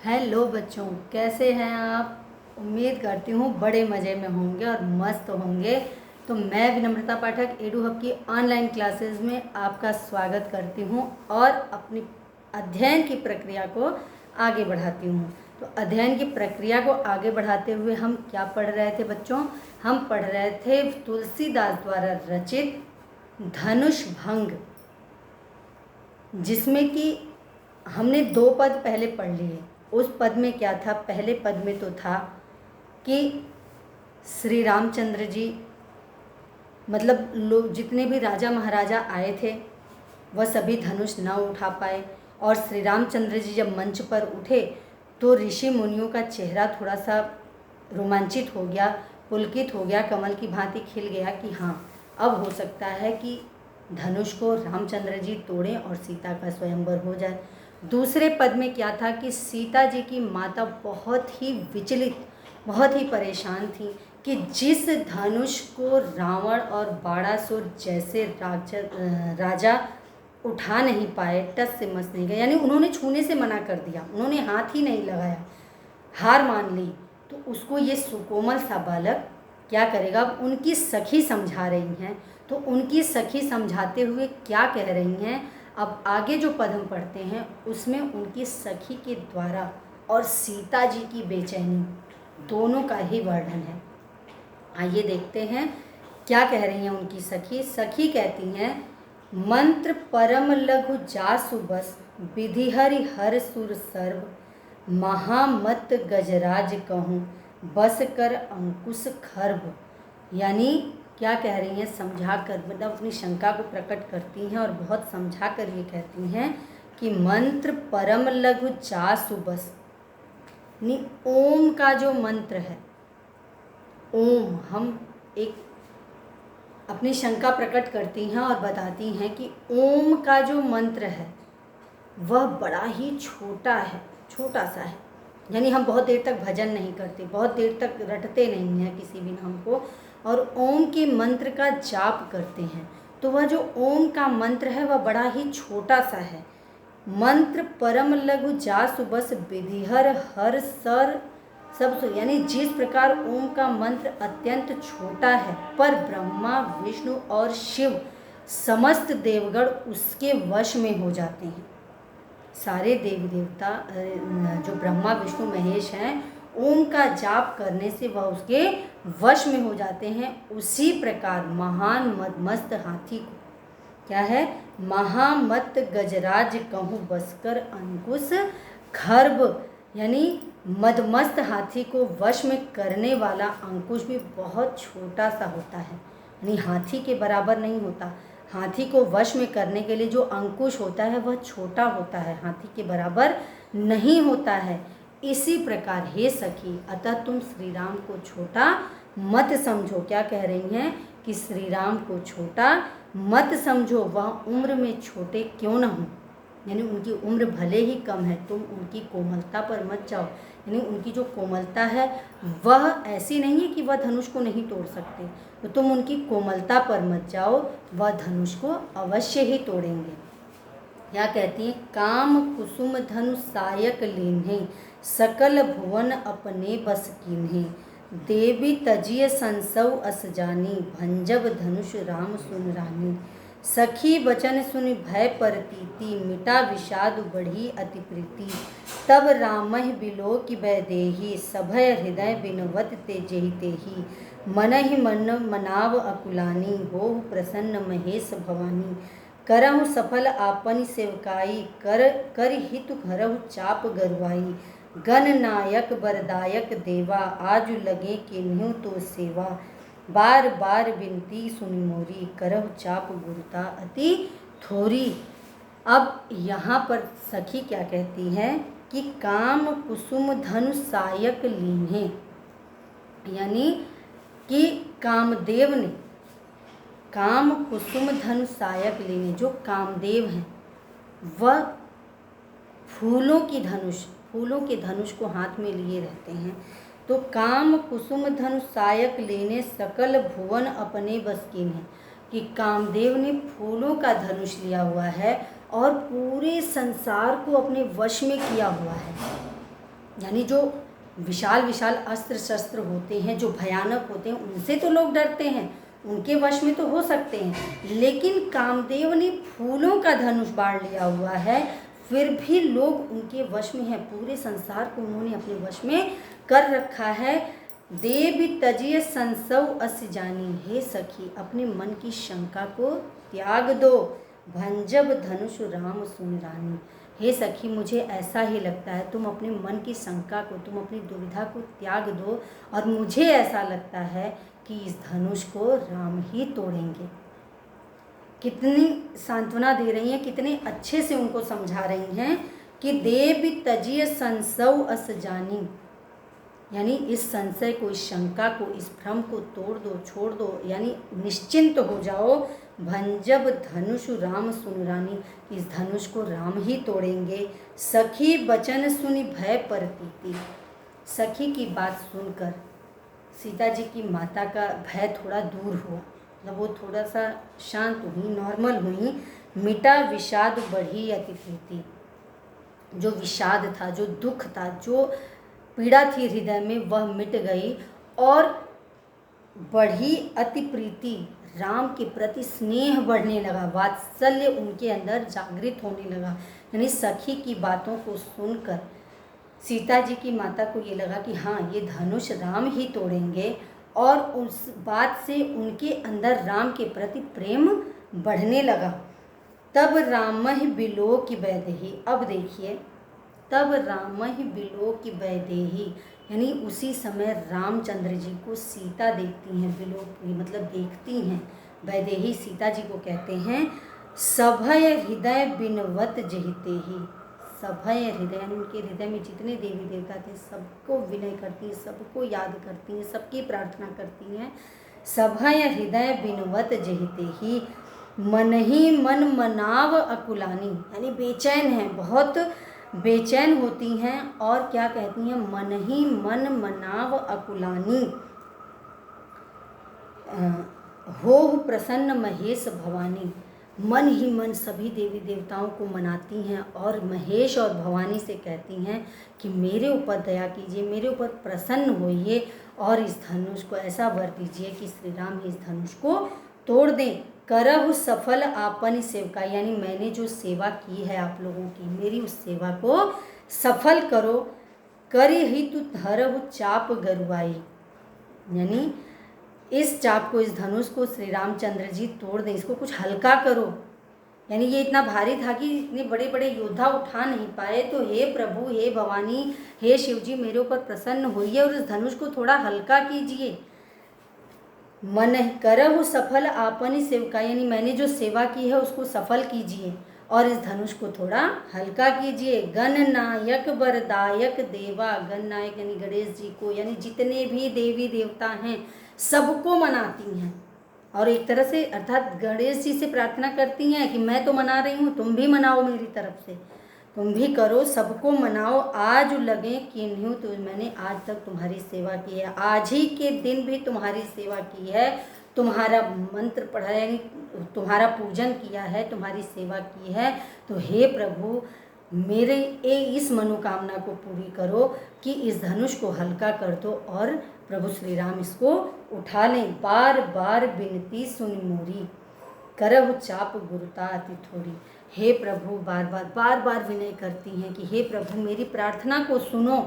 Hello बच्चों, कैसे हैं आप। उम्मीद करती हूँ बड़े मज़े में होंगे और मस्त होंगे। तो मैं विनम्रता पाठक एडू हब की ऑनलाइन क्लासेस में आपका स्वागत करती हूँ और अपनी अध्ययन की प्रक्रिया को आगे बढ़ाती हूँ। तो अध्ययन की प्रक्रिया को आगे बढ़ाते हुए हम क्या पढ़ रहे थे बच्चों? हम पढ़ रहे थे तुलसीदास द्वारा रचित धनुष भंग, जिसमें कि हमने 2 पद पहले पढ़ लिए। उस पद में क्या था? पहले पद में तो था कि श्री रामचंद्र जी, मतलब लोग जितने भी राजा महाराजा आए थे वह सभी धनुष न उठा पाए, और श्री रामचंद्र जी जब मंच पर उठे तो ऋषि मुनियों का चेहरा थोड़ा सा रोमांचित हो गया, पुलकित हो गया, कमल की भांति खिल गया कि हाँ, अब हो सकता है कि धनुष को रामचंद्र जी तोड़ें और सीता का स्वयंवर हो जाए। दूसरे पद में क्या था कि सीता जी की माता बहुत ही विचलित, बहुत ही परेशान थी कि जिस धनुष को रावण और बाणासुर जैसे राजा उठा नहीं पाए, टस से मस नहीं गए, यानी उन्होंने छूने से मना कर दिया, उन्होंने हाथ ही नहीं लगाया, हार मान ली, तो उसको ये सुकोमल सा बालक क्या करेगा? अब उनकी सखी समझा रही हैं, तो उनकी सखी समझाते हुए क्या कह रही हैं? अब आगे जो पद हम पढ़ते हैं उसमें उनकी सखी के द्वारा और सीता जी की बेचैनी दोनों का ही वर्णन है। आइए देखते हैं क्या कह रही हैं उनकी सखी। सखी कहती हैं, मंत्र परम लघु जासु बस, विधि हरि हर सुर सर्व, महामत गजराज कहूँ, बस कर अंकुश खर्ब। यानी क्या कह रही हैं? समझा कर, मतलब अपनी शंका को प्रकट करती हैं और बहुत समझा कर ये कहती हैं कि मंत्र परम लघु जासु बस, यानी ओम का जो मंत्र है, ओम, हम एक अपनी शंका प्रकट करती हैं और बताती हैं कि ओम का जो मंत्र है वह बड़ा ही छोटा है, छोटा सा है। यानी हम बहुत देर तक भजन नहीं करते, बहुत देर तक रटते नहीं हैं किसी भी नाम को, और ओम के मंत्र का जाप करते हैं, तो वह जो ओम का मंत्र है वह बड़ा ही छोटा सा है। मंत्र परम लघु जासु बस, विधिहर हर सर सब सो, यानी जिस प्रकार ओम का मंत्र अत्यंत छोटा है, पर ब्रह्मा विष्णु और शिव समस्त देवगण उसके वश में हो जाते हैं। सारे देवी देवता जो ब्रह्मा विष्णु महेश हैं, ओम का जाप करने से वह उसके वश में हो जाते हैं। उसी प्रकार महान मदमस्त हाथी को क्या है? महामत गजराज कहूँ, बसकर अंकुश खर्ब, यानी मदमस्त हाथी को वश में करने वाला अंकुश भी बहुत छोटा सा होता है, यानी हाथी के बराबर नहीं होता। हाथी को वश में करने के लिए जो अंकुश होता है वह छोटा होता है, हाथी के बराबर नहीं होता है। इसी प्रकार हे सखी, अतः तुम श्री राम को छोटा मत समझो। क्या कह रही हैं? कि श्री राम को छोटा मत समझो, वह उम्र में छोटे क्यों न हों, यानी उनकी उम्र भले ही कम है, तुम उनकी कोमलता पर मत जाओ। यानी उनकी जो कोमलता है वह ऐसी नहीं है कि वह धनुष को नहीं तोड़ सकते, तो तुम उनकी कोमलता पर मत जाओ, वह धनुष को अवश्य ही तोड़ेंगे। क्या कहती हैं? काम कुसुम धनु सायक लीन्हे, सकल भुवन अपने बस कीन्हे, देवी तजिय संसव अस जानी, भंजब धनुष राम सुन रानी, सखी बचन सुन भय परतीति, मिटा विषाद बढ़ी अति प्रीति, तब रामहि बिलोकि वैदेही, सभय हृदय बिनवत ते जेहि तेहि, मनहि मन मनाव अकुलानी, होहु प्रसन्न महेश भवानी, करहु सफल आपन सेवकाई, कर हितु घरहु चाप गरुआई, गण नायक बरदायक देवा, आजु लगे किन्हु तो सेवा, बार बार विनती सुनि मोरी, करहु चाप गुरुता अति थोरी। अब यहाँ पर सखी क्या कहती है कि काम कुसुम धनु सायक लीन्हे, यानी कि कामदेव ने काम कुसुम धनु सायक लीन्हे, जो कामदेव हैं वह फूलों के धनुष को हाथ में लिए रहते हैं। तो काम कुसुम धनु सायक लेने, सकल भुवन अपने बस कीन्हे, कि कामदेव ने फूलों का धनुष लिया हुआ है और पूरे संसार को अपने वश में किया हुआ है। यानी जो विशाल विशाल अस्त्र शस्त्र होते हैं, जो भयानक होते हैं, उनसे तो लोग डरते हैं, उनके वश में तो हो सकते हैं, लेकिन कामदेव ने फूलों का धनुष बाण लिया हुआ है, फिर भी लोग उनके वश में हैं। पूरे संसार को उन्होंने अपने वश में कर रखा है। देव तजिय संसव अस जानी, हे सखी अपने मन की शंका को त्याग दो, भंजब धनुष राम सुन रानी। हे सखी मुझे ऐसा ही लगता है, तुम अपने मन की शंका को, तुम अपनी दुविधा को त्याग दो, और मुझे ऐसा लगता है कि इस धनुष को राम ही तोड़ेंगे। कितनी सांत्वना दे रही हैं, कितने अच्छे से उनको समझा रही हैं कि देव तजिय संसव अस जानी, यानी इस संशय को, इस शंका को, इस भ्रम को तोड़ दो, छोड़ दो, यानी निश्चिंत हो जाओ। भंजब धनुष राम सुन रानी, इस धनुष को राम ही तोड़ेंगे। सखी बचन सुनि भय परतीति, सखी की बात सुनकर सीता जी की माता का भय थोड़ा दूर हुआ, मतलब वो थोड़ा सा शांत हुई, नॉर्मल हुई। मिटा विषाद बढ़ी अति प्रीति, जो विषाद था, जो दुख था, जो पीड़ा थी हृदय में, वह मिट गई, और बढ़ी अति प्रीति, राम के प्रति स्नेह बढ़ने लगा, वात्सल्य उनके अंदर जागृत होने लगा। यानी सखी की बातों को सुनकर सीता जी की माता को ये लगा कि हाँ, ये धनुष राम ही तोड़ेंगे, और उस बात से उनके अंदर राम के प्रति प्रेम बढ़ने लगा। तब रामहि बिलो की वैदेही, अब देखिए, तब रामहि बिलो की वैदेही, यानी उसी समय रामचंद्र जी को सीता देखती हैं, बिलो मतलब देखती हैं, वैदेही सीता जी को कहते हैं। सभय हृदय बिनवत जहिते ही, सभय हृदय यानी उनके हृदय में जितने देवी देवता थे सबको विनय करती हैं, सबको याद करती हैं, सबकी प्रार्थना करती हैं। सभय हृदय बिनवत जहिते ही, मन ही मन मनाव अकुलानी, यानी बेचैन है, बहुत बेचैन होती हैं, और क्या कहती हैं, मन ही मन मनाव अकुलानी, हो प्रसन्न महेश भवानी, मन ही मन सभी देवी देवताओं को मनाती हैं, और महेश और भवानी से कहती हैं कि मेरे ऊपर दया कीजिए, मेरे ऊपर प्रसन्न होइए, और इस धनुष को ऐसा वर दीजिए कि श्री राम इस धनुष को तोड़ दें। करहु सफल आपन सेवका, यानी मैंने जो सेवा की है आप लोगों की, मेरी उस सेवा को सफल करो। करी ही तु धरहु चाप गरुआई, यानी इस चाप को, इस धनुष को श्री रामचंद्र जी तोड़ दें, इसको कुछ हल्का करो। यानी ये इतना भारी था कि इतने बड़े बड़े योद्धा उठा नहीं पाए, तो हे प्रभु, हे भवानी, हे शिव जी, मेरे ऊपर प्रसन्न होइए और इस धनुष को थोड़ा हल्का कीजिए। मन करहु सफल आपनी सेवका, यानी मैंने जो सेवा की है उसको सफल कीजिए, और इस धनुष को थोड़ा हल्का कीजिए। गणनायक वरदायक देवा, गणनायक यानी गणेश जी को, यानी जितने भी देवी देवता हैं सबको मनाती हैं, और एक तरह से अर्थात गणेश जी से प्रार्थना करती हैं कि मैं तो मना रही हूँ, तुम भी मनाओ मेरी तरफ से, तुम भी करो, सबको मनाओ। आज लगे किन्हूँ, तो मैंने आज तक तुम्हारी सेवा की है, आज ही के दिन भी तुम्हारी सेवा की है, तुम्हारा मंत्र पढ़ा, यानी तुम्हारा पूजन किया है, तुम्हारी सेवा की है। तो हे प्रभु, मेरे इस मनोकामना को पूरी करो कि इस धनुष को हल्का कर दो, और प्रभु श्री राम इसको उठा लें। बार बार विनती सुनि मोरी, करहु चाप गुरुता अति थोड़ी, हे प्रभु, बार बार विनय करती हैं कि हे प्रभु, मेरी प्रार्थना को सुनो,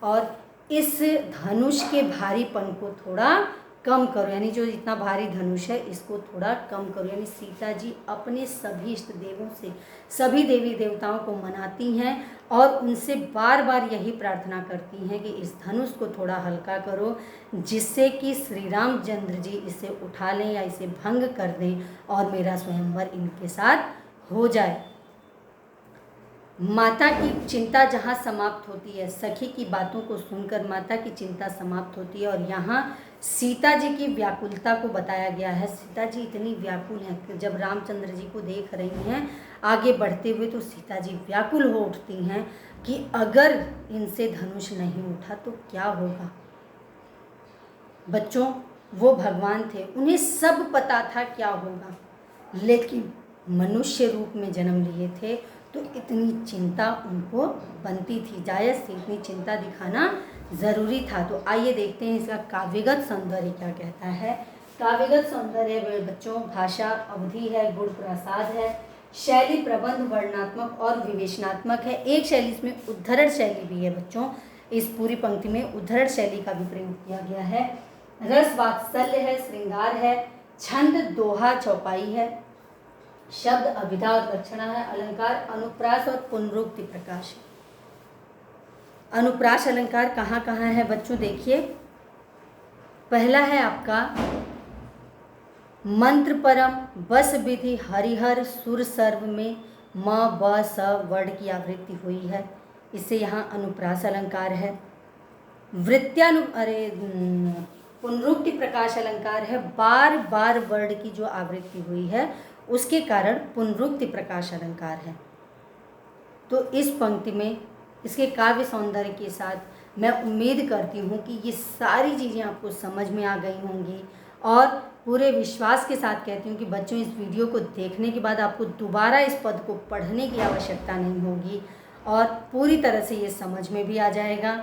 और इस धनुष के भारीपन को थोड़ा कम करो, यानी जो इतना भारी धनुष है इसको थोड़ा कम करो। यानी सीता जी अपने सभी इष्ट देवों से, सभी देवी देवताओं को मनाती हैं, और उनसे बार बार यही प्रार्थना करती हैं कि इस धनुष को थोड़ा हल्का करो, जिससे कि श्री रामचंद्र जी इसे उठा लें या इसे भंग कर दें, और मेरा स्वयंवर इनके साथ हो जाए। माता की चिंता जहाँ समाप्त होती है, सखी की बातों को सुनकर माता की चिंता समाप्त होती है, और यहाँ सीता जी की व्याकुलता को बताया गया है। सीता जी इतनी व्याकुल हैं कि जब रामचंद्र जी को देख रही हैं आगे बढ़ते हुए, तो सीता जी व्याकुल हो उठती हैं कि अगर इनसे धनुष नहीं उठा तो क्या होगा। बच्चों, वो भगवान थे, उन्हें सब पता था क्या होगा, लेकिन मनुष्य रूप में जन्म लिए थे तो इतनी चिंता उनको बनती थी, जायज़ थी, इतनी चिंता दिखाना ज़रूरी था। तो आइए देखते हैं इसका काव्यगत सौंदर्य क्या कहता है। काव्यगत सौंदर्य बच्चों भाषा अवधि है, गुण प्रसाद है, शैली प्रबंध वर्णनात्मक और विवेचनात्मक है। एक शैली इसमें उद्धरण शैली भी है बच्चों, इस पूरी पंक्ति में उद्धरण शैली का भी प्रयोग किया गया है। रस वात्सल्य है, श्रृंगार है, छंद दोहा चौपाई है, शब्द अभिधा और लक्षणा है, अलंकार अनुप्रास और पुनरुक्ति प्रकाश है। अनुप्रास अलंकार कहाँ कहाँ है बच्चों, देखिए पहला है आपका मंत्र परम, बस विधि, हरिहर, सुर सर्व में म ब स वर्ण की आवृत्ति हुई है, इससे यहाँ अनुप्रास अलंकार है। पुनरुक्ति प्रकाश अलंकार है, बार बार वर्ण की जो आवृत्ति हुई है उसके कारण पुनरुक्ति प्रकाश अलंकार है। तो इस पंक्ति में इसके काव्य सौंदर्य के साथ मैं उम्मीद करती हूँ कि ये सारी चीज़ें आपको समझ में आ गई होंगी, और पूरे विश्वास के साथ कहती हूँ कि बच्चों इस वीडियो को देखने के बाद आपको दोबारा इस पद को पढ़ने की आवश्यकता नहीं होगी और पूरी तरह से ये समझ में भी आ जाएगा।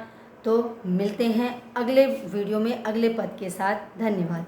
तो मिलते हैं अगले वीडियो में अगले पद के साथ। धन्यवाद।